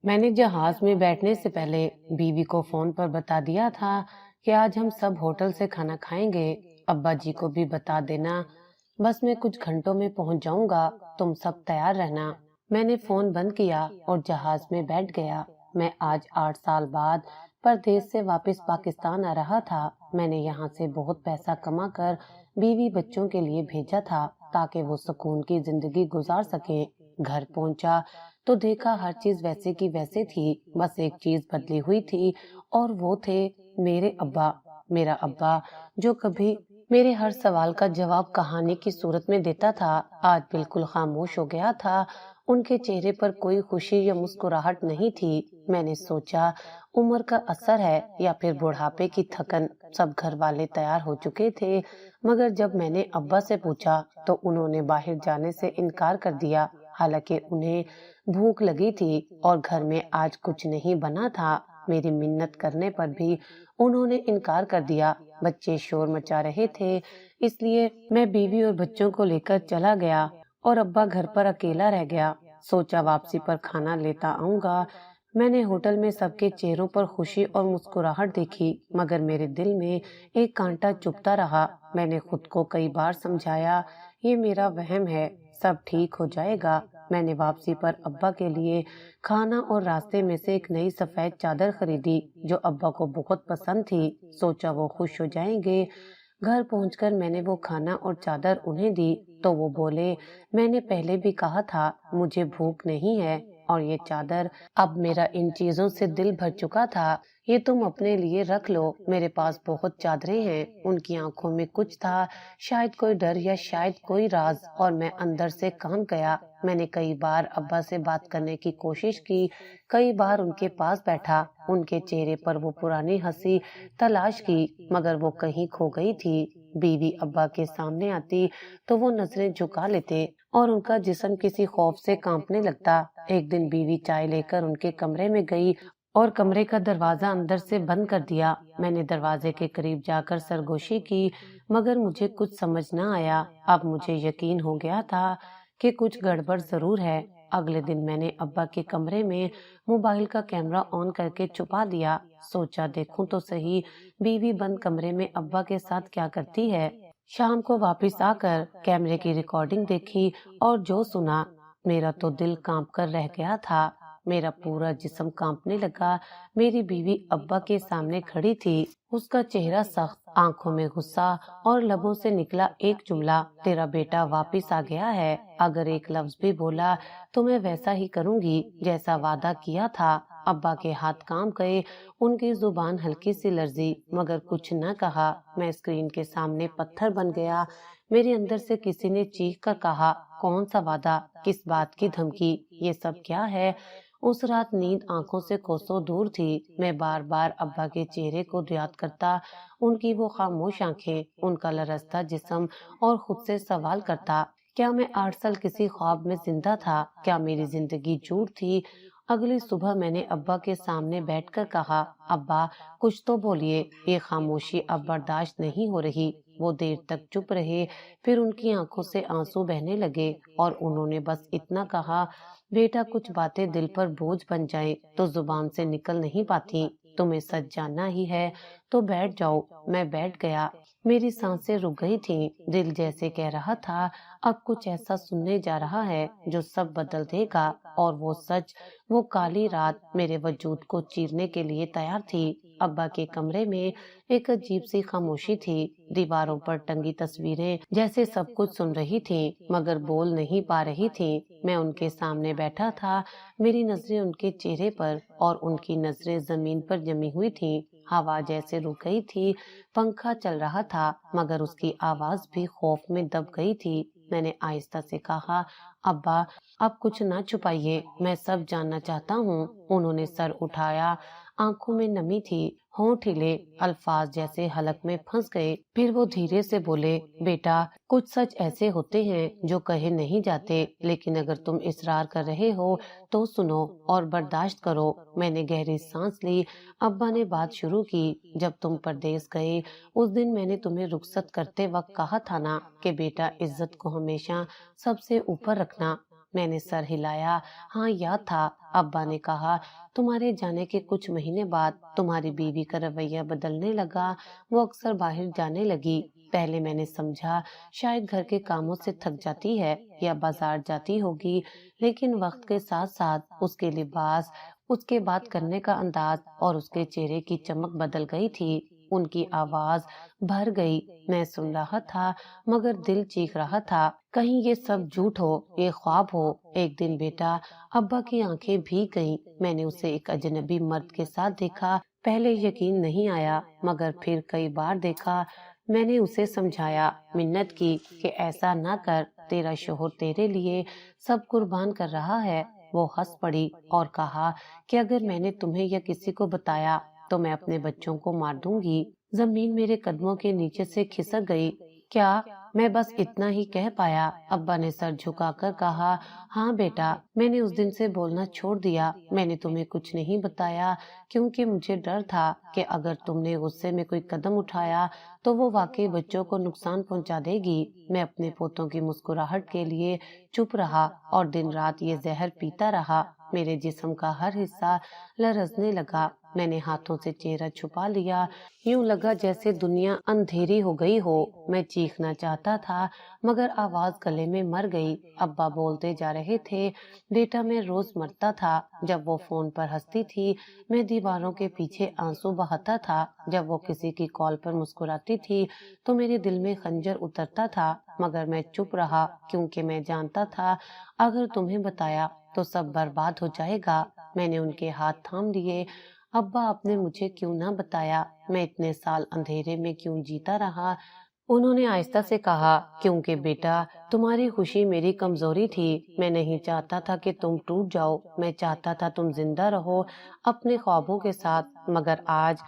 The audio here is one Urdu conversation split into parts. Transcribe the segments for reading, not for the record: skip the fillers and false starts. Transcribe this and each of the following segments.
میں نے جہاز میں بیٹھنے سے پہلے بیوی کو فون پر بتا دیا تھا کہ آج ہم سب ہوٹل سے کھانا کھائیں گے۔ ابا جی کو بھی بتا دینا، بس میں کچھ گھنٹوں میں پہنچ جاؤں گا، تم سب تیار رہنا۔ میں نے فون بند کیا اور جہاز میں بیٹھ گیا۔ میں آج 8 سال بعد پردیس سے واپس پاکستان آ رہا تھا۔ میں نے یہاں سے بہت پیسہ کما کر بیوی بچوں کے لیے بھیجا تھا تاکہ وہ سکون کی زندگی گزار سکیں۔ گھر پہنچا تو دیکھا ہر چیز ویسے کی ویسے تھی، بس ایک چیز بدلی ہوئی تھی اور وہ تھے میرے ابا۔ میرا ابا جو کبھی میرے ہر سوال کا جواب کہانی کی صورت میں دیتا تھا، آج بالکل خاموش ہو گیا تھا۔ ان کے چہرے پر کوئی خوشی یا مسکراہٹ نہیں تھی۔ میں نے سوچا عمر کا اثر ہے یا پھر بڑھاپے کی تھکن۔ سب گھر والے تیار ہو چکے تھے، مگر جب میں نے ابا سے پوچھا تو انہوں نے باہر جانے سے انکار کر دیا، حالانکہ انہیں بھوک لگی تھی اور گھر میں آج کچھ نہیں بنا تھا۔ میری منت کرنے پر بھی انہوں نے انکار کر دیا۔ بچے شور مچا رہے تھے، اس لیے میں بیوی اور بچوں کو لے کر چلا گیا اور ابا گھر پر اکیلا رہ گیا۔ سوچا واپسی پر کھانا لیتا آؤں گا۔ میں نے ہوٹل میں سب کے چہروں پر خوشی اور مسکراہٹ دیکھی، مگر میرے دل میں ایک کانٹا چبھتا رہا۔ میں نے خود کو کئی بار سمجھایا، یہ میرا وہم ہے، سب ٹھیک ہو جائے گا۔ میں نے واپسی پر ابا کے لیے کھانا اور راستے میں سے ایک نئی سفید چادر خریدی جو ابا کو بہت پسند تھی۔ سوچا وہ خوش ہو جائیں گے۔ گھر پہنچ کر میں نے وہ کھانا اور چادر انہیں دی تو وہ بولے، میں نے پہلے بھی کہا تھا مجھے بھوک نہیں ہے، اور یہ چادر۔ اب میرا ان چیزوں سے دل بھر چکا تھا۔ یہ تم اپنے لیے رکھ لو، میرے پاس بہت چادریں ہیں۔ ان کی آنکھوں میں کچھ تھا، شاید کوئی ڈر یا شاید کوئی راز، اور میں اندر سے کانپ گیا۔ میں نے کئی بار ابا سے بات کرنے کی کوشش کی، کئی بار ان کے پاس بیٹھا، ان کے چہرے پر وہ پرانی ہنسی تلاش کی، مگر وہ کہیں کھو گئی تھی۔ بیوی ابا کے سامنے آتی تو وہ نظریں جھکا لیتے اور ان کا جسم کسی خوف سے کانپنے لگتا۔ ایک دن بیوی چائے لے کر ان کے کمرے میں گئی اور کمرے کا دروازہ اندر سے بند کر دیا۔ میں نے دروازے کے قریب جا کر سرگوشی کی، مگر مجھے کچھ سمجھ نہ آیا۔ اب مجھے یقین ہو گیا تھا کہ کچھ گڑبڑ ضرور ہے۔ اگلے دن میں نے ابا کے کمرے میں موبائل کا کیمرہ آن کر کے چھپا دیا۔ سوچا دیکھوں تو صحیح بیوی بند کمرے میں ابا کے ساتھ کیا کرتی ہے۔ شام کو واپس آ کر کیمرے کی ریکارڈنگ دیکھی اور جو سنا، میرا تو دل کانپ کر رہ گیا تھا۔ میرا پورا جسم کانپنے لگا۔ میری بیوی ابا کے سامنے کھڑی تھی، اس کا چہرہ سخت، آنکھوں میں غصہ اور لبوں سے نکلا ایک جملہ، تیرا بیٹا واپس آ گیا ہے، اگر ایک لفظ بھی بولا تو میں ویسا ہی کروں گی جیسا وعدہ کیا تھا۔ ابا کے ہاتھ کانپ گئے، ان کی زبان ہلکی سی لرزی، مگر کچھ نہ کہا۔ میں اسکرین کے سامنے پتھر بن گیا۔ میرے اندر سے کسی نے چیخ کر کہا، کون سا وعدہ، کس بات کی دھمکی، یہ سب کیا ہے؟ اس رات نیند آنکھوں سے کوسوں دور تھی۔ میں بار بار ابا کے چہرے کو یاد کرتا، ان کی وہ خاموش آنکھیں، ان کا لرزتا جسم، اور خود سے سوال کرتا، کیا میں 8 سال کسی خواب میں زندہ تھا؟ کیا میری زندگی جھوٹ تھی؟ اگلی صبح میں نے ابا کے سامنے بیٹھ کر کہا، ابا کچھ تو بولیے، یہ خاموشی اب برداشت نہیں ہو رہی۔ وہ دیر تک چپ رہے، پھر ان کی آنکھوں سے آنسو بہنے لگے اور انہوں نے بس اتنا کہا، بیٹا کچھ باتیں دل پر بوجھ بن جائیں تو زبان سے نکل نہیں پاتی، تمہیں سچ جاننا ہی ہے تو بیٹھ جاؤ۔ میں بیٹھ گیا، میری سانسیں رک گئی تھیں، دل جیسے کہہ رہا تھا اب کچھ ایسا سننے جا رہا ہے جو سب بدل دے گا، اور وہ سچ، وہ کالی رات میرے وجود کو چیرنے کے لیے تیار تھی۔ ابا کے کمرے میں ایک عجیب سی خاموشی تھی، دیواروں پر ٹنگی تصویریں جیسے سب کچھ سن رہی تھیں مگر بول نہیں پا رہی تھیں۔ میں ان کے سامنے بیٹھا تھا، میری نظریں ان کے چہرے پر اور ان کی نظریں زمین پر جمی ہوئی تھیں۔ ہوا جیسے رک گئی تھی، پنکھا چل رہا تھا مگر اس کی آواز بھی خوف میں دب گئی تھی۔ میں نے آہستہ سے کہا، ابا اب کچھ نہ چھپائیے، میں سب جاننا چاہتا ہوں۔ انہوں نے سر اٹھایا، آنکھوں میں نمی تھی، ہونٹ ہلے، الفاظ جیسے حلق میں پھنس گئے۔ پھر وہ دھیرے سے بولے، بیٹا کچھ سچ ایسے ہوتے ہیں جو کہے نہیں جاتے، لیکن اگر تم اصرار کر رہے ہو تو سنو اور برداشت کرو۔ میں نے گہری سانس لی۔ ابا نے بات شروع کی، جب تم پردیس گئے اس دن میں نے تمہیں رخصت کرتے وقت کہا تھا نا کہ بیٹا عزت کو ہمیشہ سب سے اوپر رکھنا۔ میں نے سر ہلایا۔ ہاں یاد تھا۔ ابا نے کہا تمہارے جانے کے کچھ مہینے بعد تمہاری بیوی کا رویہ بدلنے لگا، وہ اکثر باہر جانے لگی۔ پہلے میں نے سمجھا شاید گھر کے کاموں سے تھک جاتی ہے یا بازار جاتی ہوگی، لیکن وقت کے ساتھ ساتھ اس کے لباس، اس کے بات کرنے کا انداز اور اس کے چہرے کی چمک بدل گئی تھی۔ ان کی آواز بھر گئی۔ میں سن رہا تھا مگر دل چیخ رہا تھا کہیں یہ سب جھوٹ ہو، یہ خواب ہو۔ ایک دن بیٹا، ابا کی آنکھیں بھیگ گئیں۔ میں نے اسے ایک اجنبی مرد کے ساتھ دیکھا۔ پہلے یقین نہیں آیا مگر پھر کئی بار دیکھا۔ میں نے اسے سمجھایا، منت کی کہ ایسا نہ کر، تیرا شوہر تیرے لیے سب قربان کر رہا ہے۔ وہ ہنس پڑی اور کہا کہ اگر میں نے تمہیں یا کسی کو بتایا تو میں اپنے بچوں کو مار دوں گی۔ زمین میرے قدموں کے نیچے سے کھسک گئی۔ کیا؟ میں بس اتنا ہی کہہ پایا۔ ابا نے سر جھکا کر کہا، ہاں بیٹا، میں نے اس دن سے بولنا چھوڑ دیا۔ میں نے تمہیں کچھ نہیں بتایا کیونکہ مجھے ڈر تھا کہ اگر تم نے غصے میں کوئی قدم اٹھایا تو وہ واقعی بچوں کو نقصان پہنچا دے گی۔ میں اپنے پوتوں کی مسکراہٹ کے لیے چپ رہا اور دن رات یہ زہر پیتا رہا۔ میرے جسم کا ہر حصہ لرزنے لگا۔ میں نے ہاتھوں سے چہرہ چھپا لیا، یوں لگا جیسے دنیا اندھیری ہو گئی ہو۔ میں چیخنا چاہتا تھا مگر آواز گلے میں مر گئی۔ ابا بولتے جا رہے تھے، بیٹا میں روز مرتا تھا جب وہ فون پر ہنستی تھی، میں دیواروں کے پیچھے آنسو بہاتا تھا، جب وہ کسی کی کال پر مسکراتی تھی تو میرے دل میں خنجر اترتا تھا، مگر میں چپ رہا کیونکہ میں جانتا تھا اگر تمہیں بتایا تو سب برباد ہو جائے گا۔ میں نے ان کے ہاتھ تھام لیے۔ ابا، آپ نے مجھے کیوں نہ بتایا؟ میں اتنے سال اندھیرے میں کیوں جیتا رہا؟ انہوں نے آہستہ سے کہا، کیونکہ بیٹا، تمہاری خوشی میری کمزوری تھی۔ میں نہیں چاہتا تھا کہ تم ٹوٹ جاؤ، میں چاہتا تھا تم زندہ رہو اپنے خوابوں کے ساتھ، مگر آج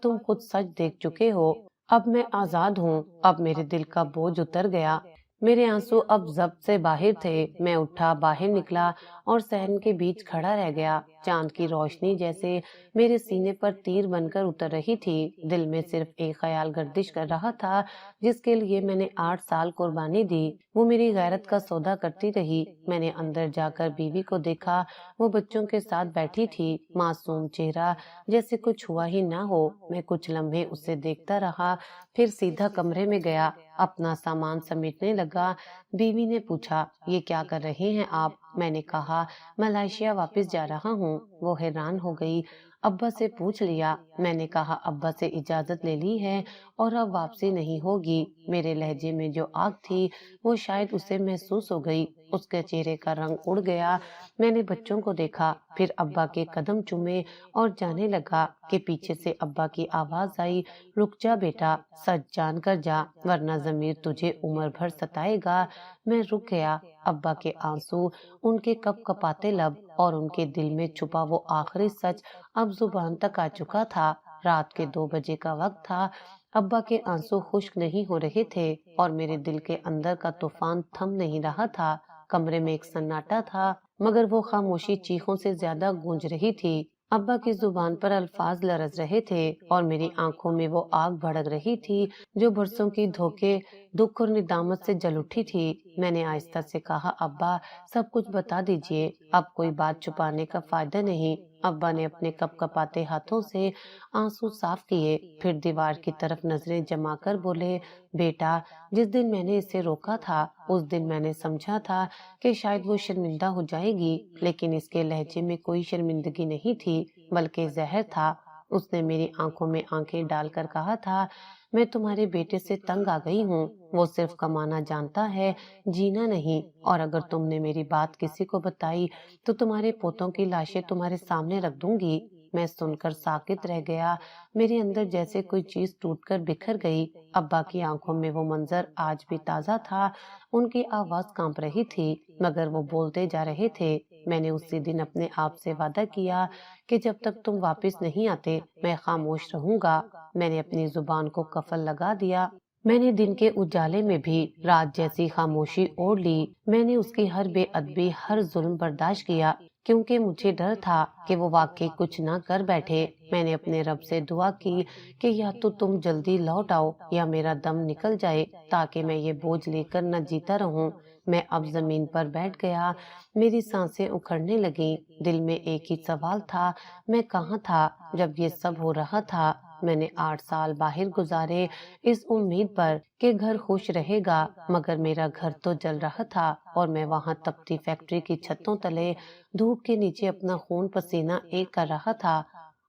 تم خود سچ دیکھ چکے ہو۔ اب میں آزاد ہوں، اب میرے دل کا بوجھ اتر گیا۔ میرے آنسو اب ضبط سے باہر تھے۔ میں اٹھا، باہر نکلا اور صحن کے بیچ کھڑا رہ گیا۔ چاند کی روشنی جیسے میرے سینے پر تیر بن کر اتر رہی تھی۔ دل میں صرف ایک خیال گردش کر رہا تھا، جس کے لیے میں نے 8 سال قربانی دی، وہ میری غیرت کا سودا کرتی رہی۔ میں نے اندر جا کر بیوی کو دیکھا، وہ بچوں کے ساتھ بیٹھی تھی، معصوم چہرہ، جیسے کچھ ہوا ہی نہ ہو۔ میں کچھ لمحے اسے دیکھتا رہا، پھر سیدھا کمرے میں گیا، اپنا سامان سمیٹنے لگا۔ بیوی نے پوچھا، یہ کیا کر رہے ہیں آپ؟ میں نے کہا، ملائیشیا واپس جا رہا ہوں۔ وہ حیران ہو گئی۔ ابا سے پوچھ لیا؟ میں نے کہا، ابا سے اجازت لے لی ہے اور اب واپسی نہیں ہوگی۔ میرے لہجے میں جو آگ تھی وہ شاید اسے محسوس ہو گئی، اس کے چہرے کا رنگ اڑ گیا۔ میں نے بچوں کو دیکھا، پھر ابا کے قدم چومے اور جانے لگا کہ پیچھے سے ابا کی آواز آئی، رک جا بیٹا، سچ جان کر جا ورنہ ضمیر تجھے عمر بھر ستائے گا۔ میں رک گیا۔ ابا کے آنسو، ان کے کپ کپاتے لب اور ان کے دل میں چھپا وہ آخری سچ اب زبان تک آ چکا تھا۔ رات کے 2 بجے کا وقت تھا۔ ابا کے آنسو خشک نہیں ہو رہے تھے اور میرے دل کے اندر کا طوفان تھم نہیں رہا تھا۔ کمرے میں ایک سناٹا تھا مگر وہ خاموشی چیخوں سے زیادہ گونج رہی تھی۔ ابا کی زبان پر الفاظ لرز رہے تھے اور میری آنکھوں میں وہ آگ بھڑک رہی تھی جو برسوں کی دھوکے، دکھ اور ندامت سے جل اٹھی تھی۔ میں نے آہستہ سے کہا، ابا، سب کچھ بتا دیجئے، اب کوئی بات چھپانے کا فائدہ نہیں۔ ابا نے اپنے کپ کپاتے ہاتھوں سے آنسو صاف کیے، پھر دیوار کی طرف نظریں جما کر بولے، بیٹا، جس دن میں نے اسے روکا تھا اس دن میں نے سمجھا تھا کہ شاید وہ شرمندہ ہو جائے گی، لیکن اس کے لہجے میں کوئی شرمندگی نہیں تھی بلکہ زہر تھا۔ اس نے میری آنکھوں میں آنکھیں ڈال کر کہا تھا، میں تمہارے بیٹے سے تنگ آ گئی ہوں، وہ صرف کمانا جانتا ہے، جینا نہیں، اور اگر تم نے میری بات کسی کو بتائی تو تمہارے پوتوں کی لاشیں تمہارے سامنے رکھ دوں گی۔ میں سن کر ساکت رہ گیا، میرے اندر جیسے کوئی چیز ٹوٹ کر بکھر گئی۔ ابا کی آنکھوں میں وہ منظر آج بھی تازہ تھا، ان کی آواز کانپ رہی تھی مگر وہ بولتے جا رہے تھے۔ میں نے اسی دن اپنے آپ سے وعدہ کیا کہ جب تک تم واپس نہیں آتے میں خاموش رہوں گا۔ میں نے اپنی زبان کو قفل لگا دیا۔ میں نے دن کے اجالے میں بھی رات جیسی خاموشی اوڑھ لی۔ میں نے اس کی ہر بے ادبی، ہر ظلم برداشت کیا کیونکہ مجھے ڈر تھا کہ وہ واقعی کچھ نہ کر بیٹھے۔ میں نے اپنے رب سے دعا کی کہ یا تو تم جلدی لوٹ آؤ یا میرا دم نکل جائے تاکہ میں یہ بوجھ لے کر نہ جیتا رہوں۔ میں اب زمین پر بیٹھ گیا، میری سانسیں اکھڑنے لگیں، دل میں ایک ہی سوال تھا، میں کہاں تھا جب یہ سب ہو رہا تھا؟ میں نے 8 سال باہر گزارے اس امید پر کہ گھر خوش رہے گا، مگر میرا گھر تو جل رہا تھا اور میں وہاں تپتی فیکٹری کی چھتوں تلے دھوپ کے نیچے اپنا خون پسینہ ایک کر رہا تھا۔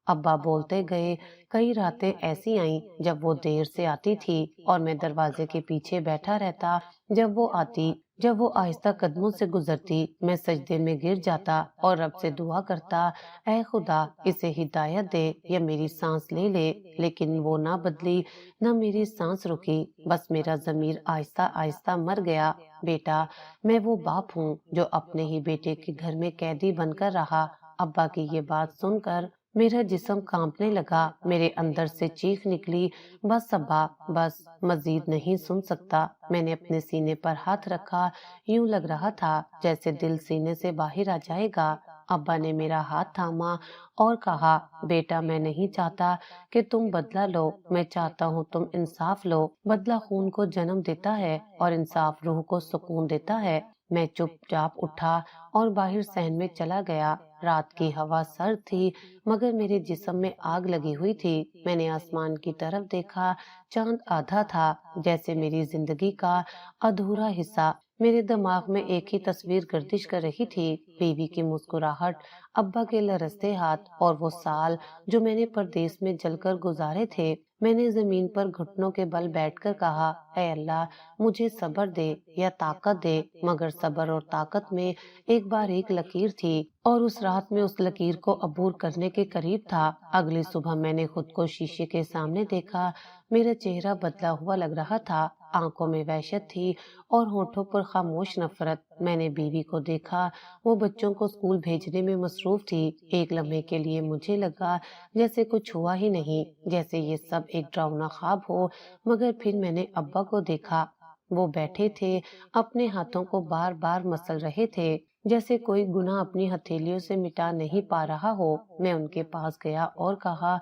ابا بولتے گئے، کئی راتیں ایسی آئیں جب وہ دیر سے آتی تھی اور میں دروازے کے پیچھے بیٹھا رہتا۔ جب وہ آہستہ قدموں سے گزرتی میں سجدے میں گر جاتا اور رب سے دعا کرتا، اے خدا اسے ہدایت دے یا میری سانس لے لے، لیکن وہ نہ بدلی نہ میری سانس رکی، بس میرا ضمیر آہستہ آہستہ مر گیا۔ بیٹا، میں وہ باپ ہوں جو اپنے ہی بیٹے کے گھر میں قیدی بن کر رہا۔ ابا کی یہ بات سن کر میرا جسم کانپنے لگا، میرے اندر سے چیخ نکلی، بس ابا بس، مزید نہیں سن سکتا۔ میں نے اپنے سینے پر ہاتھ رکھا، یوں لگ رہا تھا جیسے دل سینے سے باہر آ جائے گا۔ ابا نے میرا ہاتھ تھاما اور کہا، بیٹا میں نہیں چاہتا کہ تم بدلہ لو، میں چاہتا ہوں تم انصاف لو۔ بدلہ خون کو جنم دیتا ہے اور انصاف روح کو سکون دیتا ہے۔ میں چپ چاپ اٹھا اور باہر صحن میں چلا گیا۔ رات کی ہوا سرد تھی مگر میرے جسم میں آگ لگی ہوئی تھی۔ میں نے آسمان کی طرف دیکھا، چاند آدھا تھا، جیسے میری زندگی کا ادھورا حصہ۔ میرے دماغ میں ایک ہی تصویر گردش کر رہی تھی، بیوی کی مسکراہٹ، ابا کے لرزتے ہاتھ اور وہ سال جو میں نے پردیس میں جل کر گزارے تھے۔ میں نے زمین پر گھٹنوں کے بل بیٹھ کر کہا، اے اللہ مجھے صبر دے یا طاقت دے، مگر صبر اور طاقت میں ایک بار ایک لکیر تھی اور اس رات میں اس لکیر کو عبور کرنے کے قریب تھا۔ اگلی صبح میں نے خود کو شیشے کے سامنے دیکھا، میرا چہرہ بدلا ہوا لگ رہا تھا، آنکھوں میں وحشت تھی اور ہونٹوں پر خاموش نفرت۔ میں نے بیوی کو دیکھا، وہ بچوں کو اسکول بھیجنے میں مصروف تھی۔ ایک لمحے کے لیے مجھے لگا جیسے کچھ ہوا ہی نہیں، جیسے یہ سب ایک ڈراؤنا خواب ہو، مگر پھر میں نے ابا کو دیکھا، وہ بیٹھے تھے، اپنے ہاتھوں کو بار بار مسل رہے تھے، جیسے کوئی گناہ اپنی ہتھیلیوں سے مٹا نہیں پا رہا ہو۔ میں ان کے پاس گیا اور کہا،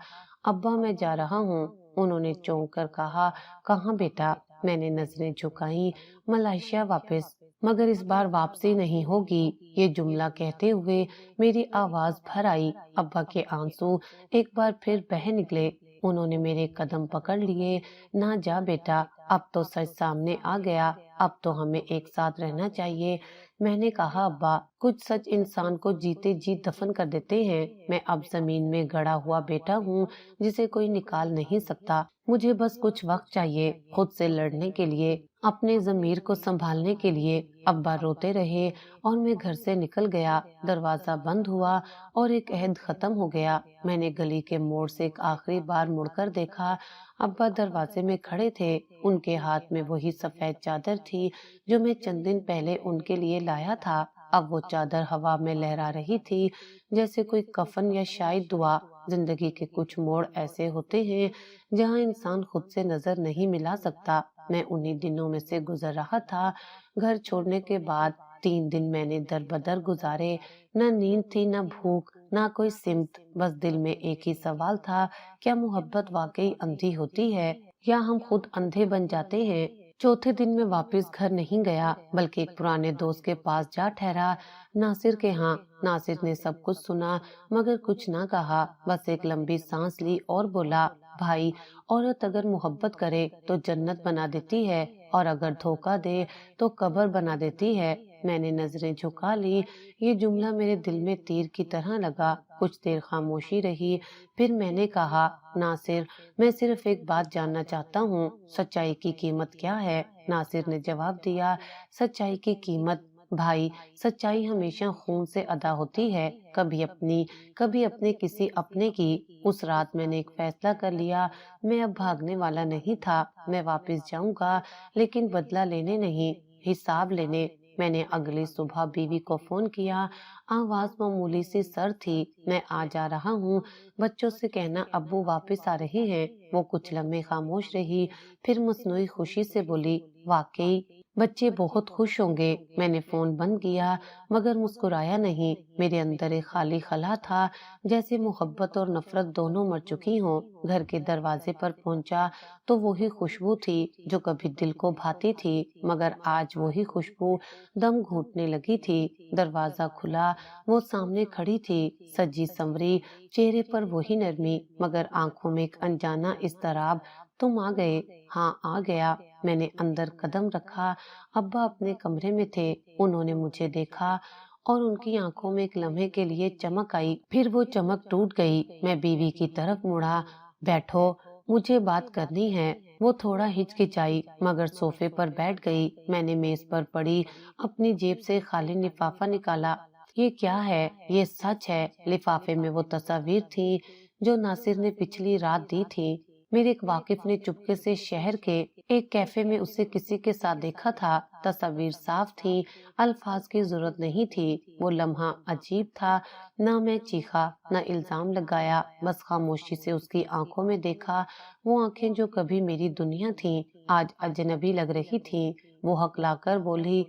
ابا میں جا رہا ہوں۔ انہوں نے چونک کر کہا، کہاں بیٹا؟ میں نے نظریں جھکائیں، ملائیشیا واپس، مگر اس بار واپسی نہیں ہوگی۔ یہ جملہ کہتے ہوئے میری آواز بھر آئی، ابا کے آنسو ایک بار پھر بہہ نکلے۔ انہوں نے میرے قدم پکڑ لیے، نہ جا بیٹا، اب تو سچ سامنے آ گیا، اب تو ہمیں ایک ساتھ رہنا چاہیے۔ میں نے کہا، ابا کچھ سچ انسان کو جیتے جی دفن کر دیتے ہیں۔ میں اب زمین میں گڑا ہوا بیٹا ہوں جسے کوئی نکال نہیں سکتا۔ مجھے بس کچھ وقت چاہیے خود سے لڑنے کے لیے، اپنے ضمیر کو سنبھالنے کے لیے۔ ابا روتے رہے اور میں گھر سے نکل گیا، دروازہ بند ہوا اور ایک عہد ختم ہو گیا۔ میں نے گلی کے موڑ سے ایک آخری بار مڑ کر دیکھا، ابا دروازے میں کھڑے تھے، ان کے ہاتھ میں وہی سفید چادر تھی جو میں چند دن پہلے ان کے لیے لایا تھا۔ اب وہ چادر ہوا میں لہرا رہی تھی جیسے کوئی کفن یا شاید دعا۔ زندگی کے کچھ موڑ ایسے ہوتے ہیں جہاں انسان خود سے نظر نہیں ملا سکتا۔ میں انہی دنوں میں سے گزر رہا تھا۔ گھر چھوڑنے کے بعد 3 دن میں نے در بدر گزارے، نہ نیند تھی نہ بھوک نہ کوئی سمت، بس دل میں ایک ہی سوال تھا، کیا محبت واقعی اندھی ہوتی ہے یا ہم خود اندھے بن جاتے ہیں؟ چوتھے دن میں واپس گھر نہیں گیا بلکہ ایک پرانے دوست کے پاس جا ٹھہرا، ناصر کے ہاں۔ ناصر نے سب کچھ سنا مگر کچھ نہ کہا، بس ایک لمبی سانس لی اور بولا، بھائی عورت اگر محبت کرے تو جنت بنا دیتی ہے اور اگر دھوکہ دے تو قبر بنا دیتی ہے۔ میں نے نظریں جھکا لی، یہ جملہ میرے دل میں تیر کی طرح لگا۔ کچھ دیر خاموشی رہی، پھر میں نے کہا، ناصر میں صرف ایک بات جاننا چاہتا ہوں، سچائی کی قیمت کیا ہے؟ ناصر نے جواب دیا، سچائی کی قیمت بھائی، سچائی ہمیشہ خون سے ادا ہوتی ہے، کبھی اپنی کبھی اپنے کسی اپنے کی۔ اس رات میں نے ایک فیصلہ کر لیا، میں اب بھاگنے والا نہیں تھا، میں واپس جاؤں گا لیکن بدلہ لینے نہیں، حساب لینے۔ میں نے اگلی صبح بیوی کو فون کیا، آواز معمولی سی سر تھی، میں آ جا رہا ہوں، بچوں سے کہنا ابو واپس آ رہے ہیں۔ وہ کچھ لمحے خاموش رہی، پھر مصنوعی خوشی سے بولی، واقعی؟ بچے بہت خوش ہوں گے۔ میں نے فون بند کیا مگر مسکرایا نہیں۔ میرے اندر ایک خالی خلا تھا، جیسے محبت اور نفرت دونوں مر چکی ہوں۔ گھر کے دروازے پر پہنچا تو وہی خوشبو تھی جو کبھی دل کو بھاتی تھی، مگر آج وہی خوشبو دم گھونٹنے لگی تھی۔ دروازہ کھلا، وہ سامنے کھڑی تھی، سجی سنوری، چہرے پر وہی نرمی، مگر آنکھوں میں ایک انجانا اضطراب۔ تم آ گئے؟ ہاں آ گیا۔ میں نے اندر قدم رکھا۔ ابا اپنے کمرے میں تھے۔ انہوں نے مجھے دیکھا اور ان کی آنکھوں میں ایک لمحے کے لیے چمک آئی، پھر وہ چمک ٹوٹ گئی۔ میں بیوی کی طرف مڑا۔ بیٹھو، مجھے بات کرنی ہے۔ وہ تھوڑا ہچکچائی مگر صوفے پر بیٹھ گئی۔ میں نے میز پر پڑی اپنی جیب سے خالی لفافہ نکالا۔ یہ کیا ہے؟ یہ سچ ہے۔ لفافے میں وہ تصاویر تھی جو ناصر نے پچھلی رات دی تھی۔ میرے ایک واقف نے چپکے سے شہر کے ایک کیفے میں اسے کسی کے ساتھ دیکھا تھا۔ تصاویر صاف تھی، الفاظ کی ضرورت نہیں تھی۔ وہ لمحہ عجیب تھا، نہ میں چیخا نہ الزام لگایا، بس خاموشی سے اس کی آنکھوں میں دیکھا۔ وہ آنکھیں جو کبھی میری دنیا تھیں آج اجنبی لگ رہی تھیں۔ وہ ہکلا کر بولی،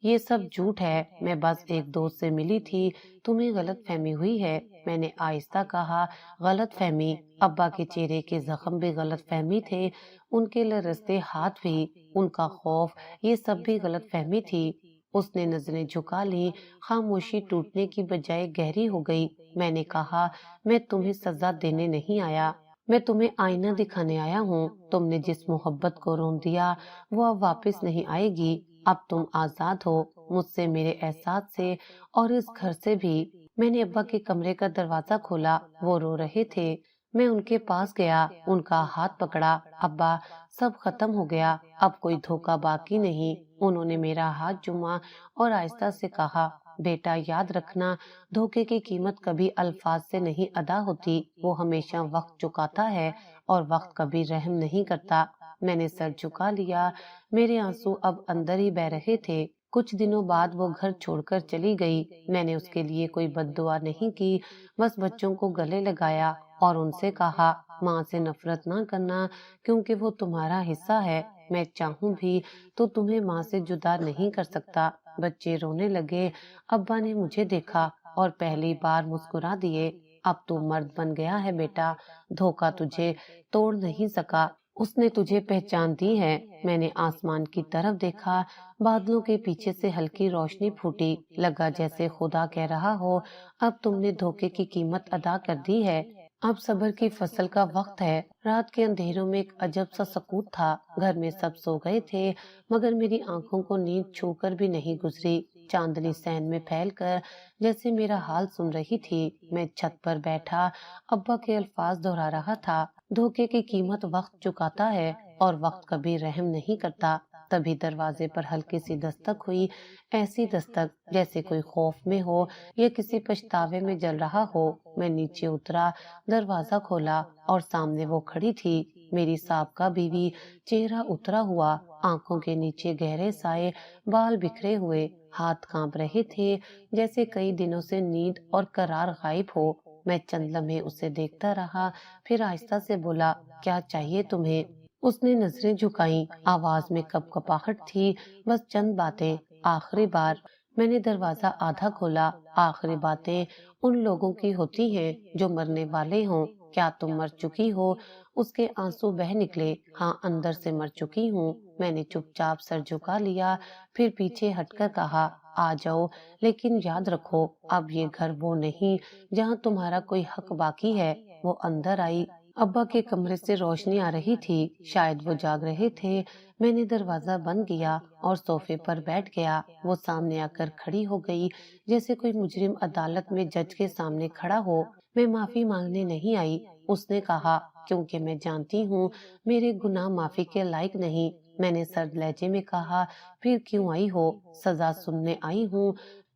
یہ سب جھوٹ ہے، میں بس ایک دوست سے ملی تھی، تمہیں غلط فہمی ہوئی ہے۔ میں نے آہستہ کہا، غلط فہمی؟ ابا کے چہرے کے زخم بھی غلط فہمی تھے، ان کے لرزتے ہاتھ بھی، ان کا خوف، یہ سب بھی غلط فہمی تھی۔ اس نے نظریں جھکا لی، خاموشی ٹوٹنے کی بجائے گہری ہو گئی۔ میں نے کہا، میں تمہیں سزا دینے نہیں آیا، میں تمہیں آئینہ دکھانے آیا ہوں۔ تم نے جس محبت کو رون دیا وہ اب واپس نہیں آئے گی۔ اب تم آزاد ہو، مجھ سے، میرے احساس سے، اور اس گھر سے بھی۔ میں نے ابا کے کمرے کا دروازہ کھولا، وہ رو رہے تھے۔ میں ان کے پاس گیا، ان کا ہاتھ پکڑا۔ ابا، سب ختم ہو گیا، اب کوئی دھوکہ باقی نہیں۔ انہوں نے میرا ہاتھ چوما اور آہستہ سے کہا، بیٹا یاد رکھنا، دھوکے کی قیمت کبھی الفاظ سے نہیں ادا ہوتی، وہ ہمیشہ وقت چکاتا ہے، اور وقت کبھی رحم نہیں کرتا۔ میں نے سر جھکا لیا، میرے آنسو اب اندر ہی بہہ رہے تھے۔ کچھ دنوں بعد وہ گھر چھوڑ کر چلی گئی۔ میں نے اس کے لیے کوئی بد دعا نہیں کی، بس بچوں کو گلے لگایا اور ان سے کہا، ماں سے نفرت نہ کرنا کیونکہ وہ تمہارا حصہ ہے۔ میں چاہوں بھی تو تمہیں ماں سے جدا نہیں کر سکتا۔ بچے رونے لگے۔ ابا نے مجھے دیکھا اور پہلی بار مسکرا دیے۔ اب تو مرد بن گیا ہے بیٹا، دھوکہ تجھے توڑ نہیں سکا، اس نے تجھے پہچان دی ہے۔ میں نے آسمان کی طرف دیکھا، بادلوں کے پیچھے سے ہلکی روشنی پھوٹی، لگا جیسے خدا کہہ رہا ہو، اب تم نے دھوکے کی قیمت ادا کر دی ہے، اب صبر کی فصل کا وقت ہے۔ رات کے اندھیروں میں ایک عجب سا سکوت تھا، گھر میں سب سو گئے تھے، مگر میری آنکھوں کو نیند چھو کر بھی نہیں گزری۔ چاندنی صحن میں پھیل کر جیسے میرا حال سن رہی تھی۔ میں چھت پر بیٹھا ابا کے الفاظ دہرا رہا تھا، دھوکے کی قیمت وقت چکاتا ہے اور وقت کبھی رحم نہیں کرتا۔ تبھی دروازے پر ہلکی سی دستک ہوئی، ایسی دستک جیسے کوئی خوف میں ہو یا کسی پچھتاوے میں جل رہا ہو۔ میں نیچے اترا، دروازہ کھولا اور سامنے وہ کھڑی تھی، میری سابقہ بیوی، چہرہ اترا ہوا، آنکھوں کے نیچے گہرے سائے، بال بکھرے ہوئے، ہاتھ کانپ رہے تھے جیسے کئی دنوں سے نیند اور قرار غائب ہو۔ میں چند لمحے اسے دیکھتا رہا، پھر آہستہ سے بولا، کیا چاہیے تمہیں؟ اس نے نظریں جھکائیں، آواز میں کپ کپاہٹ تھی، بس چند باتیں، آخری بار۔ میں نے دروازہ آدھا کھولا، آخری باتیں ان لوگوں کی ہوتی ہیں جو مرنے والے ہوں، کیا تم مر چکی ہو؟ اس کے آنسو بہہ نکلے، ہاں اندر سے مر چکی ہوں۔ میں نے چپ چاپ سر جھکا لیا، پھر پیچھے ہٹ کر کہا، آ جاؤ، لیکن یاد رکھو اب یہ گھر وہ نہیں جہاں تمہارا کوئی حق باقی ہے۔ وہ اندر آئی، ابا کے کمرے سے روشنی آ رہی تھی، شاید وہ جاگ رہے تھے۔ میں نے دروازہ بند کیا اور صوفے پر بیٹھ گیا۔ وہ سامنے آ کر کھڑی ہو گئی جیسے کوئی مجرم عدالت میں جج کے سامنے کھڑا ہو۔ میں معافی مانگنے نہیں آئی، اس نے کہا، کیونکہ میں جانتی ہوں میرے گناہ معافی کے لائق نہیں۔ میں نے سرد لہجے میں کہا، پھر کیوں آئی ہو؟ سزا سننے آئی ہوں۔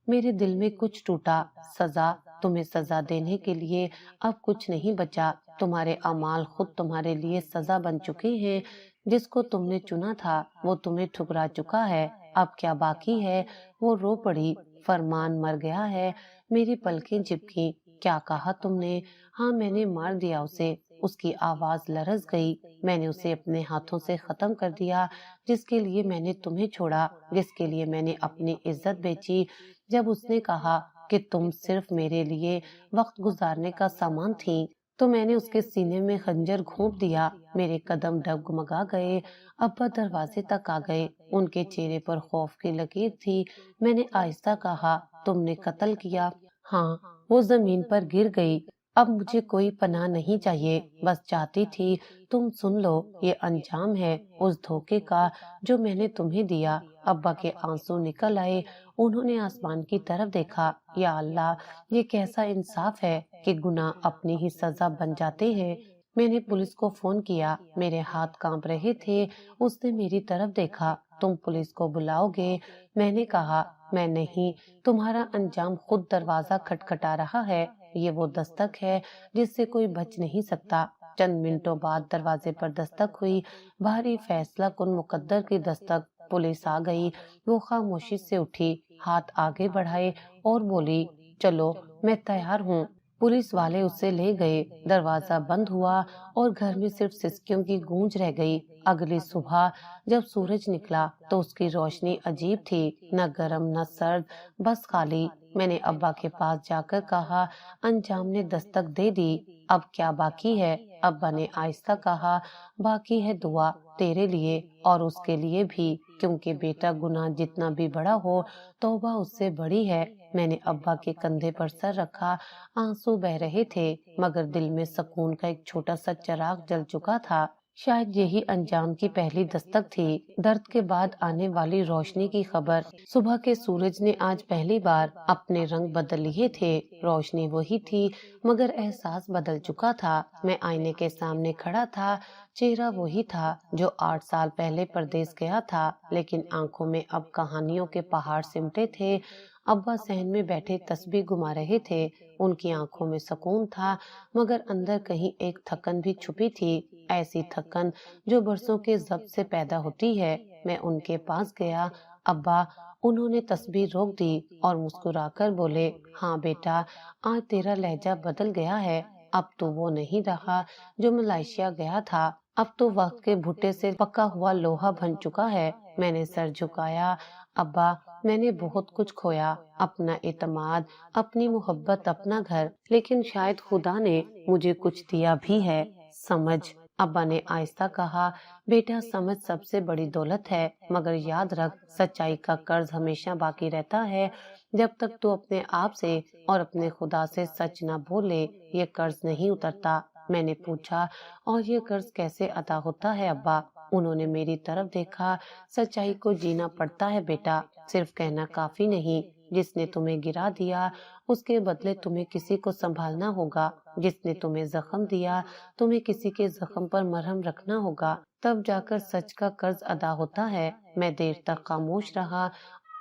میرے دل میں کچھ ٹوٹا، سزا؟ تمہیں سزا دینے کے لیے اب کچھ نہیں بچا، تمہارے اعمال خود تمہارے لیے سزا بن چکے ہیں، جس کو تم نے چنا تھا وہ تمہیں ٹھکرا چکا ہے، اب کیا باقی ہے؟ وہ رو پڑی، فرمان مر گیا ہے۔ میری پلکیں جھپکیں، کیا کہا تم نے؟ ہاں میں نے مار دیا اسے، اس کی آواز لرز گئی۔ میں نے اسے اپنے ہاتھوں سے ختم کر دیا، جس کے لیے میں نے تمہیں چھوڑا، جس کے لیے میں نے اپنی عزت بیچی۔ جب اس نے کہا کہ تم صرف میرے لیے وقت گزارنے کا سامان تھی تو میں نے اس کے سینے میں خنجر گھونپ دیا۔ میرے قدم ڈگمگا گئے۔ ابا دروازے تک آ گئے، ان کے چہرے پر خوف کی لکیر تھی۔ میں نے آہستہ کہا، تم نے قتل کیا؟ ہاں، وہ زمین پر گر گئی۔ اب مجھے کوئی پناہ نہیں چاہیے، بس چاہتی تھی تم سن لو، یہ انجام ہے اس دھوکے کا جو میں نے تمہیں دیا۔ ابا کے آنسو نکل آئے، انہوں نے آسمان کی طرف دیکھا۔ یا اللہ، یہ کیسا انصاف ہے کہ گناہ اپنی ہی سزا بن جاتے ہیں۔ میں نے پولیس کو فون کیا، میرے ہاتھ کانپ رہے تھے۔ اس نے میری طرف دیکھا، تم پولیس کو بلاؤ گے؟ میں نے کہا، میں نہیں، تمہارا انجام خود دروازہ کھٹکھٹا رہا ہے۔ یہ وہ دستک ہے جس سے کوئی بچ نہیں سکتا۔ چند منٹوں بعد دروازے پر دستک ہوئی، بھاری فیصلہ کن مقدر کی دستک۔ پولیس آ گئی۔ وہ خاموشی سے اٹھی، ہاتھ آگے بڑھائے اور بولی، چلو، میں تیار ہوں۔ پولیس والے اسے لے گئے، دروازہ بند ہوا اور گھر میں صرف سسکیوں کی گونج رہ گئی۔ اگلی صبح جب سورج نکلا تو اس کی روشنی عجیب تھی، نہ گرم نہ سرد، بس خالی۔ میں نے ابا کے پاس جا کر کہا، انجام نے دستک دے دی، اب کیا باقی ہے؟ ابا نے آہستہ کہا، باقی ہے دعا، تیرے لیے اور اس کے لیے بھی، کیونکہ بیٹا گناہ جتنا بھی بڑا ہو، توبہ اس سے بڑی ہے۔ میں نے ابا کے کندھے پر سر رکھا، آنسو بہ رہے تھے، مگر دل میں سکون کا ایک چھوٹا سا چراغ جل چکا تھا۔ شاید یہی انجام کی پہلی دستک تھی، درد کے بعد آنے والی روشنی کی خبر۔ صبح کے سورج نے آج پہلی بار اپنے رنگ بدل لیے تھے۔ روشنی وہی تھی، مگر احساس بدل چکا تھا۔ میں آئینے کے سامنے کھڑا تھا، چہرہ وہی تھا جو 8 سال پہلے پردیس گیا تھا، لیکن آنکھوں میں اب کہانیوں کے پہاڑ سمٹے تھے۔ ابا صحن میں بیٹھے تسبیح گھما رہے تھے، ان کی آنکھوں میں سکون تھا، مگر اندر کہیں ایک تھکن بھی چھپی تھی، ایسی تھکن جو برسوں کے ضبط سے پیدا ہوتی ہے۔ میں ان کے پاس گیا، ابا، انہوں نے تسبیح روک دی اور مسکرا کر بولے، ہاں بیٹا، آج تیرا لہجہ بدل گیا ہے، اب تو وہ نہیں رہا جو ملائیشیا گیا تھا، اب تو وقت کے بھٹے سے پکا ہوا لوہا بن چکا ہے۔ میں نے سر جھکایا، ابا، میں نے بہت کچھ کھویا، اپنا اعتماد، اپنی محبت، اپنا گھر، لیکن شاید خدا نے مجھے کچھ دیا بھی ہے، سمجھ۔ ابا نے آہستہ کہا، بیٹا، سمجھ سب سے بڑی دولت ہے، مگر یاد رکھ، سچائی کا قرض ہمیشہ باقی رہتا ہے۔ جب تک تو اپنے آپ سے اور اپنے خدا سے سچ نہ بولے، یہ قرض نہیں اترتا۔ میں نے پوچھا، اور یہ قرض کیسے ادا ہوتا ہے ابا؟ انہوں نے میری طرف دیکھا، سچائی کو جینا پڑتا ہے بیٹا، صرف کہنا کافی نہیں۔ جس نے تمہیں گرا دیا، اس کے بدلے تمہیں کسی کو سنبھالنا ہوگا۔ جس نے تمہیں زخم دیا، تمہیں کسی کے زخم پر مرہم رکھنا ہوگا، تب جا کر سچ کا قرض ادا ہوتا ہے۔ میں دیر تک خاموش رہا۔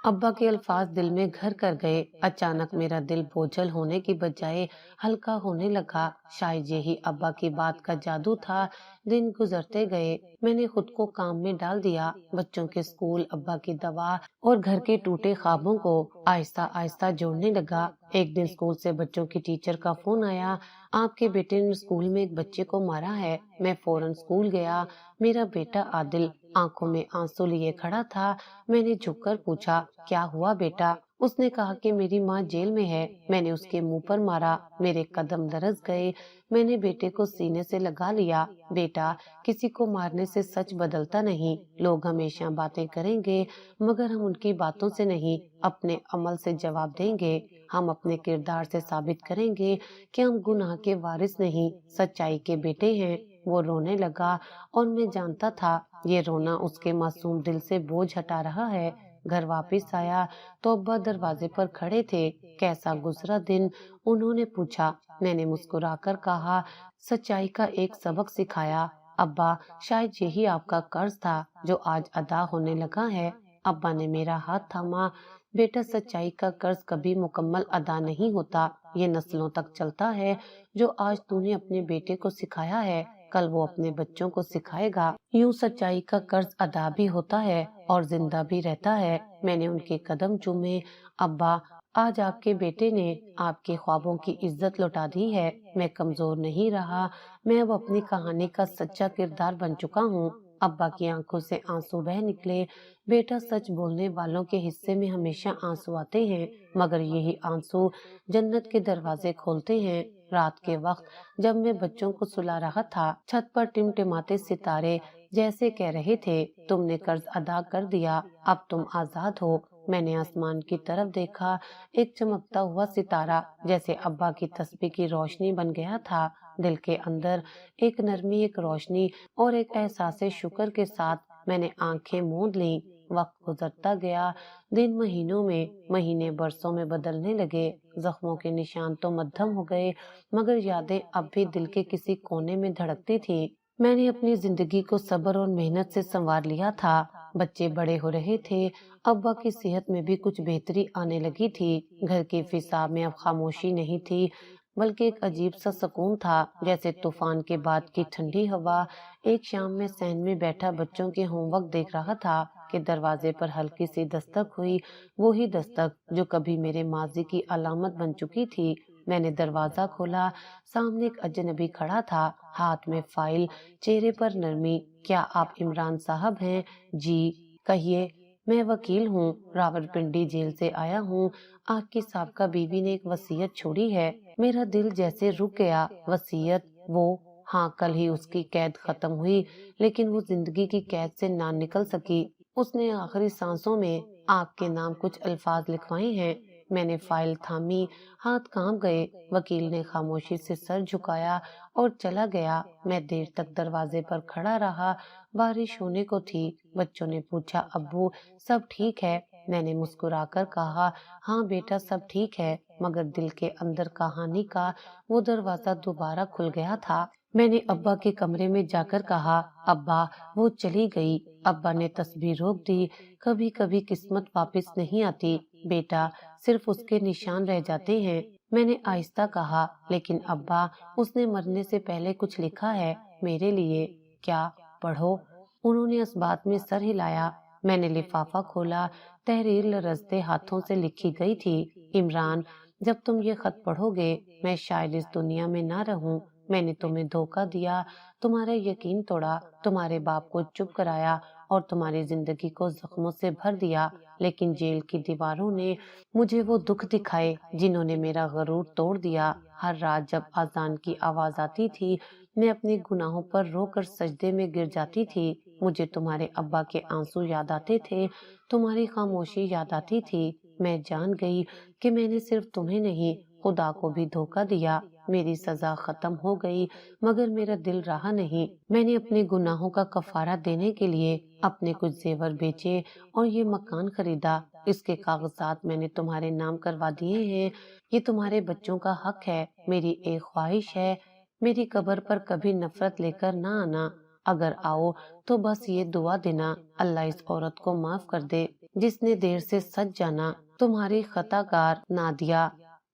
ابا کے الفاظ دل میں گھر کر گئے۔ اچانک میرا دل بوجھل ہونے کی بجائے ہلکا ہونے لگا۔ شاید یہی ابا کی بات کا جادو تھا۔ دن گزرتے گئے، میں نے خود کو کام میں ڈال دیا، بچوں کے اسکول، ابا کی دوا اور گھر کے ٹوٹے خوابوں کو آہستہ آہستہ جوڑنے لگا۔ ایک دن اسکول سے بچوں کی ٹیچر کا فون آیا، آپ کے بیٹے نے اسکول میں ایک بچے کو مارا ہے۔ میں فوراً اسکول گیا۔ میرا بیٹا عادل آنکھوں میں آنسو لیے کھڑا تھا۔ میں نے جھک کر پوچھا، کیا ہوا بیٹا؟ اس نے کہا کہ میری ماں جیل میں ہے۔ میں نے اس کے منہ پر مارا، میرے قدم لرز گئے۔ میں نے بیٹے کو سینے سے لگا لیا، بیٹا، کسی کو مارنے سے سچ بدلتا نہیں۔ لوگ ہمیشہ باتیں کریں گے، مگر ہم ان کی باتوں سے نہیں، اپنے عمل سے جواب دیں گے۔ ہم اپنے کردار سے ثابت کریں گے کہ ہم گناہ کے وارث نہیں، سچائی کے بیٹے ہیں۔ وہ رونے لگا اور میں جانتا تھا یہ رونا اس کے معصوم دل سے بوجھ ہٹا رہا ہے۔ گھر واپس آیا تو ابا دروازے پر کھڑے تھے۔ کیسا گزرا دن؟ انہوں نے پوچھا۔ میں نے مسکرا کر کہا، سچائی کا ایک سبق سکھایا ابا، شاید یہی آپ کا قرض تھا جو آج ادا ہونے لگا ہے۔ ابا نے میرا ہاتھ تھاما، بیٹا، سچائی کا قرض کبھی مکمل ادا نہیں ہوتا، یہ نسلوں تک چلتا ہے۔ جو آج تو نے اپنے بیٹے کو سکھایا ہے، کل وہ اپنے بچوں کو سکھائے گا۔ یوں سچائی کا قرض ادا بھی ہوتا ہے اور زندہ بھی رہتا ہے۔ میں نے ان کے قدم چومے۔ ابا، آج آپ کے بیٹے نے آپ کے خوابوں کی عزت لوٹا دی ہے۔ میں کمزور نہیں رہا، میں اب اپنی کہانی کا سچا کردار بن چکا ہوں۔ ابا کی آنکھوں سے آنسو بہہ نکلے۔ بیٹا، سچ بولنے والوں کے حصے میں ہمیشہ آنسو آتے ہیں، مگر یہی آنسو جنت کے دروازے کھولتے ہیں۔ رات کے وقت جب میں بچوں کو سلا رہا تھا، چھت پر ٹمٹماتے ستارے جیسے کہہ رہے تھے، تم نے قرض ادا کر دیا، اب تم آزاد ہو۔ میں نے آسمان کی طرف دیکھا، ایک چمکتا ہوا ستارہ جیسے ابا کی تسبیح کی روشنی بن گیا تھا۔ دل کے اندر ایک نرمی، ایک روشنی اور ایک احساس شکر کے ساتھ میں نے آنکھیں موند لیں۔ وقت گزرتا گیا، دن مہینوں میں، مہینے برسوں میں بدلنے لگے۔ زخموں کے نشان تو مدھم ہو گئے، مگر یادیں اب بھی دل کے کسی کونے میں دھڑکتی تھی۔ میں نے اپنی زندگی کو صبر اور محنت سے سنوار لیا تھا۔ بچے بڑے ہو رہے تھے، ابا کی صحت میں بھی کچھ بہتری آنے لگی تھی۔ گھر کی فضا میں اب خاموشی نہیں تھی، بلکہ ایک عجیب سا سکون تھا، جیسے طوفان کے بعد کی ٹھنڈی ہوا۔ ایک شام میں صحن میں بیٹھا بچوں کے ہوم ورک دیکھ رہا تھا کہ دروازے پر ہلکی سی دستک ہوئی، وہی دستک جو کبھی میرے ماضی کی علامت بن چکی تھی۔ میں نے دروازہ کھولا، سامنے ایک اجنبی کھڑا تھا، ہاتھ میں فائل، چہرے پر نرمی۔ کیا آپ عمران صاحب ہیں؟ جی کہیے۔ میں وکیل ہوں، راولپنڈی جیل سے آیا ہوں۔ آپ کی سابقہ بیوی نے ایک وصیت چھوڑی ہے۔ میرا دل جیسے رک گیا۔ وصیت؟ وہ ہاں، کل ہی اس کی قید ختم ہوئی، لیکن وہ زندگی کی قید سے نہ نکل سکی۔ اس نے آخری سانسوں میں آپ کے نام کچھ الفاظ لکھوائے ہیں۔ میں نے فائل تھامی، ہاتھ کانپ گئے۔ وکیل نے خاموشی سے سر جھکایا اور چلا گیا۔ میں دیر تک دروازے پر کھڑا رہا۔ بارش ہونے کو تھی۔ بچوں نے پوچھا، ابو سب ٹھیک ہے؟ میں نے مسکرا کر کہا، ہاں بیٹا، سب ٹھیک ہے، مگر دل کے اندر کہانی کا وہ دروازہ دوبارہ کھل گیا تھا۔ میں نے ابا کے کمرے میں جا کر کہا، ابا وہ چلی گئی۔ ابا نے تسبیح روک دی۔ کبھی کبھی قسمت واپس نہیں آتی بیٹا، صرف اس کے نشان رہ جاتے ہیں۔ میں نے آہستہ کہا، لیکن ابا اس نے مرنے سے پہلے کچھ لکھا ہے میرے لیے۔ کیا؟ پڑھو۔ انہوں نے اس بات میں سر ہلایا۔ میں نے لفافہ کھولا۔ تحریر لرزتے ہاتھوں سے لکھی گئی تھی، عمران جب تم یہ خط پڑھو گے میں شاید اس دنیا میں نہ رہوں۔ میں نے تمہیں دھوکہ دیا، تمہارا یقین توڑا، تمہارے باپ کو چپ کرایا اور تمہاری زندگی کو زخموں سے بھر دیا، لیکن جیل کی دیواروں نے مجھے وہ دکھ دکھائے جنہوں نے میرا غرور توڑ دیا۔ ہر رات جب اذان کی آواز آتی تھی، میں اپنے گناہوں پر رو کر سجدے میں گر جاتی تھی۔ مجھے تمہارے ابا کے آنسو یاد آتے تھے، تمہاری خاموشی یاد آتی تھی۔ میں جان گئی کہ میں نے صرف تمہیں نہیں، خدا کو بھی دھوکہ دیا۔ میری سزا ختم ہو گئی، مگر میرا دل رہا نہیں۔ میں نے اپنے گناہوں کا کفارہ دینے کے لیے اپنے کچھ زیور بیچے اور یہ مکان خریدا۔ اس کے کاغذات میں نے تمہارے نام کروا دیے ہیں۔ یہ تمہارے بچوں کا حق ہے۔ میری ایک خواہش ہے، میری قبر پر کبھی نفرت لے کر نہ آنا۔ اگر آؤ تو بس یہ دعا دینا، اللہ اس عورت کو معاف کر دے جس نے دیر سے سچ جانا۔ تمہاری خطا کار نادیہ۔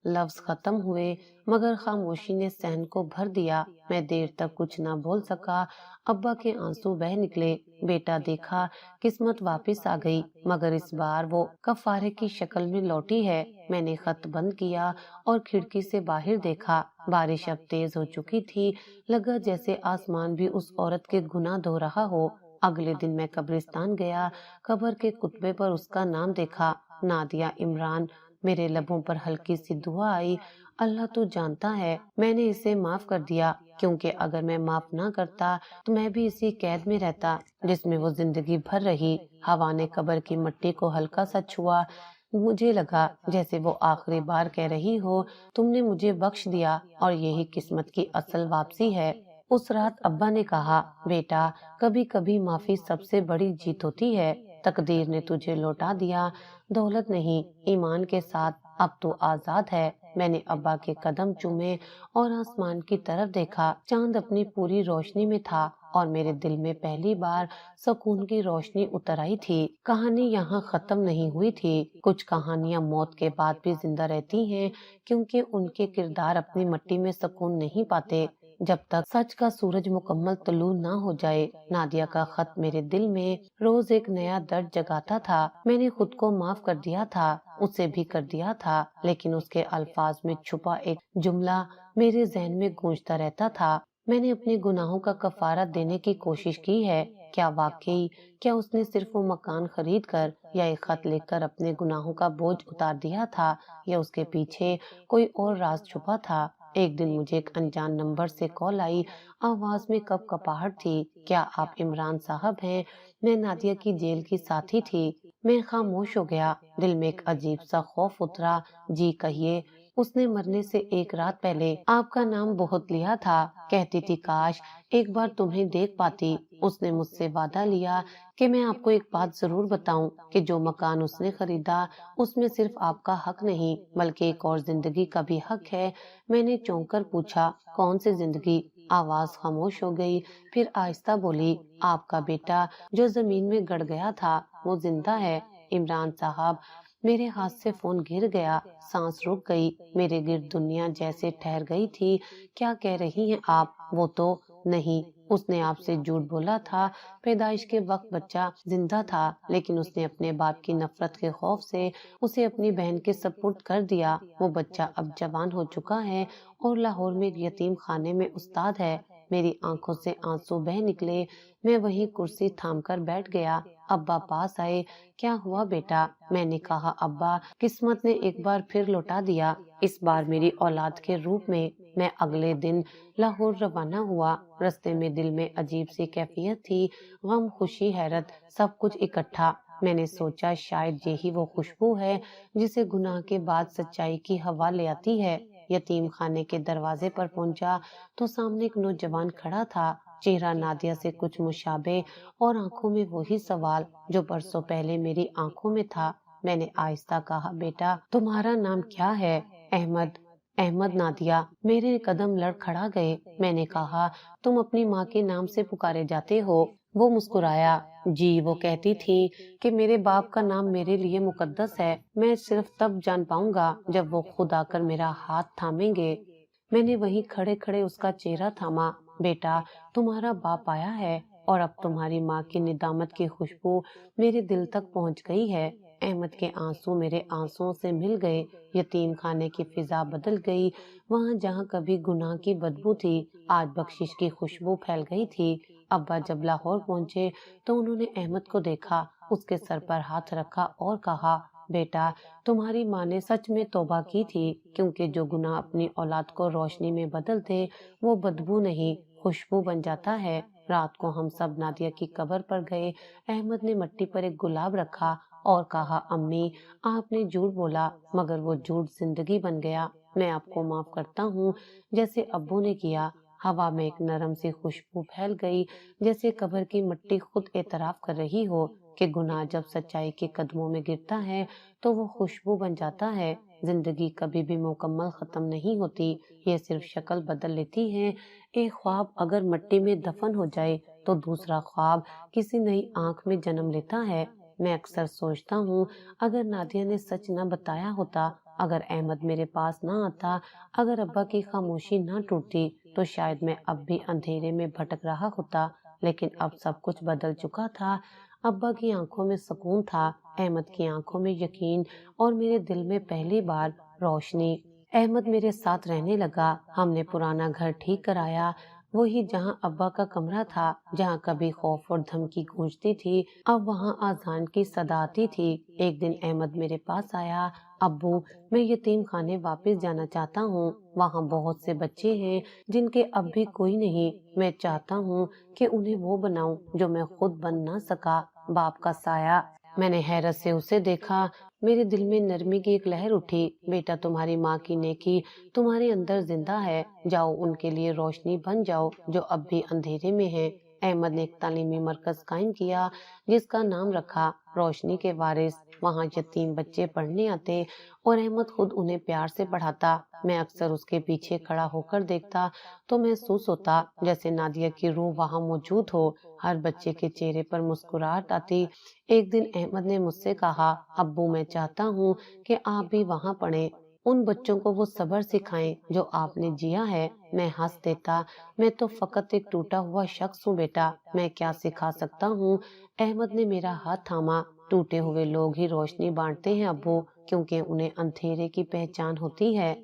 لفظ ختم ہوئے، مگر خاموشی نے صحن کو بھر دیا۔ میں دیر تک کچھ نہ بول سکا۔ ابا کے آنسو بہہ نکلے۔ بیٹا دیکھا، قسمت واپس آ گئی، مگر اس بار وہ کفارے کی شکل میں لوٹی ہے۔ میں نے خط بند کیا اور کھڑکی سے باہر دیکھا۔ بارش اب تیز ہو چکی تھی، لگا جیسے آسمان بھی اس عورت کے گناہ دھو رہا ہو۔ اگلے دن میں قبرستان گیا، قبر کے کتبے پر اس کا نام دیکھا، نادیہ عمران۔ میرے لبوں پر ہلکی سی دعا آئی، اللہ تو جانتا ہے میں نے اسے معاف کر دیا، کیونکہ اگر میں معاف نہ کرتا تو میں بھی اسی قید میں رہتا جس میں وہ زندگی بھر رہی۔ ہوا نے قبر کی مٹی کو ہلکا سا چھوا، مجھے لگا جیسے وہ آخری بار کہہ رہی ہو، تم نے مجھے بخش دیا اور یہی قسمت کی اصل واپسی ہے۔ اس رات ابا نے کہا، بیٹا کبھی کبھی معافی سب سے بڑی جیت ہوتی ہے۔ تقدیر نے تجھے لوٹا دیا، دولت نہیں، ایمان کے ساتھ۔ اب تو آزاد ہے۔ میں نے ابا کے قدم چومے اور آسمان کی طرف دیکھا۔ چاند اپنی پوری روشنی میں تھا اور میرے دل میں پہلی بار سکون کی روشنی اتر آئی تھی۔ کہانی یہاں ختم نہیں ہوئی تھی۔ کچھ کہانیاں موت کے بعد بھی زندہ رہتی ہیں، کیونکہ ان کے کردار اپنی مٹی میں سکون نہیں پاتے۔ جب تک سچ کا سورج مکمل طلوع نہ ہو جائے۔ نادیہ کا خط میرے دل میں روز ایک نیا درد جگاتا تھا۔ میں نے خود کو معاف کر دیا تھا، اسے بھی کر دیا تھا، لیکن اس کے الفاظ میں چھپا ایک جملہ میرے ذہن میں گونجتا رہتا تھا: میں نے اپنے گناہوں کا کفارہ دینے کی کوشش کی ہے۔ کیا واقعی کیا اس نے صرف وہ مکان خرید کر یا ایک خط لکھ کر اپنے گناہوں کا بوجھ اتار دیا تھا، یا اس کے پیچھے کوئی اور راز چھپا تھا؟ ایک دن مجھے ایک انجان نمبر سے کال آئی۔ آواز میں کپ کپاہٹ تھی۔ کیا آپ عمران صاحب ہیں؟ میں نادیہ کی جیل کی ساتھی تھی۔ میں خاموش ہو گیا، دل میں ایک عجیب سا خوف اترا۔ جی کہیے۔ اس نے مرنے سے ایک رات پہلے آپ کا نام بہت لیا تھا، کہتی تھی کاش ایک بار تمہیں دیکھ پاتی۔ اس نے مجھ سے وعدہ لیا کہ میں آپ کو ایک بات ضرور بتاؤں کہ جو مکان اس نے خریدا اس میں صرف آپ کا حق نہیں بلکہ ایک اور زندگی کا بھی حق ہے۔ میں نے چونک کر پوچھا، کون سی زندگی؟ آواز خاموش ہو گئی، پھر آہستہ بولی، آپ کا بیٹا جو زمین میں گڑ گیا تھا وہ زندہ ہے۔ عمران صاحب، میرے ہاتھ سے فون گر گیا، سانس رک گئی، میرے گرد دنیا جیسے ٹھہر گئی تھی۔ کیا کہہ رہی ہیں آپ؟ وہ تو نہیں، اس نے آپ سے جھوٹ بولا تھا۔ پیدائش کے وقت بچہ زندہ تھا، لیکن اس نے اپنے باپ کی نفرت کے خوف سے اسے اپنی بہن کے سپرد کر دیا۔ وہ بچہ اب جوان ہو چکا ہے اور لاہور میں ایک یتیم خانے میں استاد ہے۔ میری آنکھوں سے آنسو بہہ نکلے، میں وہیں کرسی تھام کر بیٹھ گیا۔ ابا پاس آئے۔ کیا ہوا بیٹا؟ میں نے کہا، ابا، قسمت نے ایک بار پھر لوٹا دیا، اس بار میری اولاد کے روپ میں۔ میں اگلے دن لاہور روانہ ہوا۔ رستے میں دل میں عجیب سی کیفیت تھی، غم، خوشی، حیرت، سب کچھ اکٹھا۔ میں نے سوچا شاید یہی وہ خوشبو ہے جسے گناہ کے بعد سچائی کی ہوا لے آتی ہے۔ یتیم خانے کے دروازے پر پہنچا تو سامنے ایک نوجوان کھڑا تھا، چہرہ نادیہ سے کچھ مشابہ اور آنکھوں میں وہی سوال جو برسوں پہلے میری آنکھوں میں تھا۔ میں نے آہستہ کہا، بیٹا تمہارا نام کیا ہے؟ احمد۔ احمد۔ نادیہ میرے قدم لڑ کھڑا گئے۔ میں نے کہا، تم اپنی ماں کے نام سے پکارے جاتے ہو؟ وہ مسکرایا، جی، وہ کہتی تھی کہ میرے باپ کا نام میرے لیے مقدس ہے، میں صرف تب جان پاؤں گا جب وہ خود آ کر میرا ہاتھ تھامیں گے۔ میں نے وہیں کھڑے کھڑے اس کا چہرہ تھاما۔ بیٹا تمہارا باپ آیا ہے اور اب تمہاری ماں کی ندامت کی خوشبو میرے دل تک پہنچ گئی ہے۔ احمد کے آنسو میرے آنسوؤں سے مل گئے، یتیم خانے کی فضا بدل گئی، وہاں جہاں کبھی گناہ کی بدبو تھی آج بخشش کی خوشبو پھیل گئی تھی۔ ابا جب لاہور پہنچے تو انہوں نے احمد کو دیکھا، اس کے سر پر ہاتھ رکھا اور کہا، بیٹا تمہاری ماں نے سچ میں توبہ کی تھی، کیونکہ جو گناہ اپنی اولاد کو روشنی میں بدل دے وہ بدبو نہیں خوشبو بن جاتا ہے۔ رات کو ہم سب نادیہ کی قبر پر گئے۔ احمد نے مٹی پر ایک گلاب رکھا اور کہا، امی آپ نے جھوٹ بولا مگر وہ جھوٹ زندگی بن گیا، میں آپ کو معاف کرتا ہوں جیسے ابو نے کیا۔ ہوا میں ایک نرم سی خوشبو پھیل گئی، جیسے قبر کی مٹی خود اعتراف کر رہی ہو کہ گناہ جب سچائی کے قدموں میں گرتا ہے تو وہ خوشبو بن جاتا ہے۔ زندگی کبھی بھی مکمل ختم نہیں ہوتی، یہ صرف شکل بدل لیتی ہے۔ ایک خواب اگر مٹی میں دفن ہو جائے تو دوسرا خواب کسی نئی آنکھ میں جنم لیتا ہے۔ میں اکثر سوچتا ہوں اگر نادیہ نے سچ نہ بتایا ہوتا، اگر احمد میرے پاس نہ آتا، اگر ابا کی خاموشی نہ ٹوٹتی تو شاید میں اب بھی اندھیرے میں بھٹک رہا ہوتا، لیکن اب سب کچھ بدل چکا تھا۔ ابا کی آنکھوں میں سکون تھا، احمد کی آنکھوں میں یقین، اور میرے دل میں پہلی بار روشنی۔ احمد میرے ساتھ رہنے لگا، ہم نے پرانا گھر ٹھیک کرایا، وہی جہاں ابا کا کمرہ تھا، جہاں کبھی خوف اور دھمکی گونجتی تھی اب وہاں آذان کی صدا آتی تھی۔ ایک دن احمد میرے پاس آیا، ابو میں یتیم خانے واپس جانا چاہتا ہوں، وہاں بہت سے بچے ہیں جن کے اب بھی کوئی نہیں، میں چاہتا ہوں کہ انہیں وہ بناؤں جو میں خود بن نہ سکا، باپ کا سایہ۔ میں نے حیرت سے اسے دیکھا، میرے دل میں نرمی کی ایک لہر اٹھی۔ بیٹا تمہاری ماں کی نیکی تمہارے اندر زندہ ہے، جاؤ ان کے لیے روشنی بن جاؤ جو اب بھی اندھیرے میں ہیں۔ احمد نے ایک تعلیمی مرکز قائم کیا جس کا نام رکھا روشنی کے وارث۔ وہاں یتیم بچے پڑھنے آتے اور احمد خود انہیں پیار سے پڑھاتا۔ میں اکثر اس کے پیچھے کھڑا ہو کر دیکھتا تو محسوس ہوتا جیسے نادیہ کی روح وہاں موجود ہو، ہر بچے کے چہرے پر مسکراہٹ آتی۔ ایک دن احمد نے مجھ سے کہا، ابو میں چاہتا ہوں کہ آپ بھی وہاں پڑھیں۔ ان بچوں کو وہ صبر سکھائیں جو آپ نے جیا ہے۔ میں ہنس دیتا، میں تو فقط ایک ٹوٹا ہوا شخص ہوں بیٹا، میں کیا سکھا سکتا ہوں؟ احمد نے میرا ہاتھ تھاما۔ ٹوٹے ہوئے لوگ ہی روشنی بانٹتے ہیں ابو، کیونکہ انہیں اندھیرے کی پہچان ہوتی ہے۔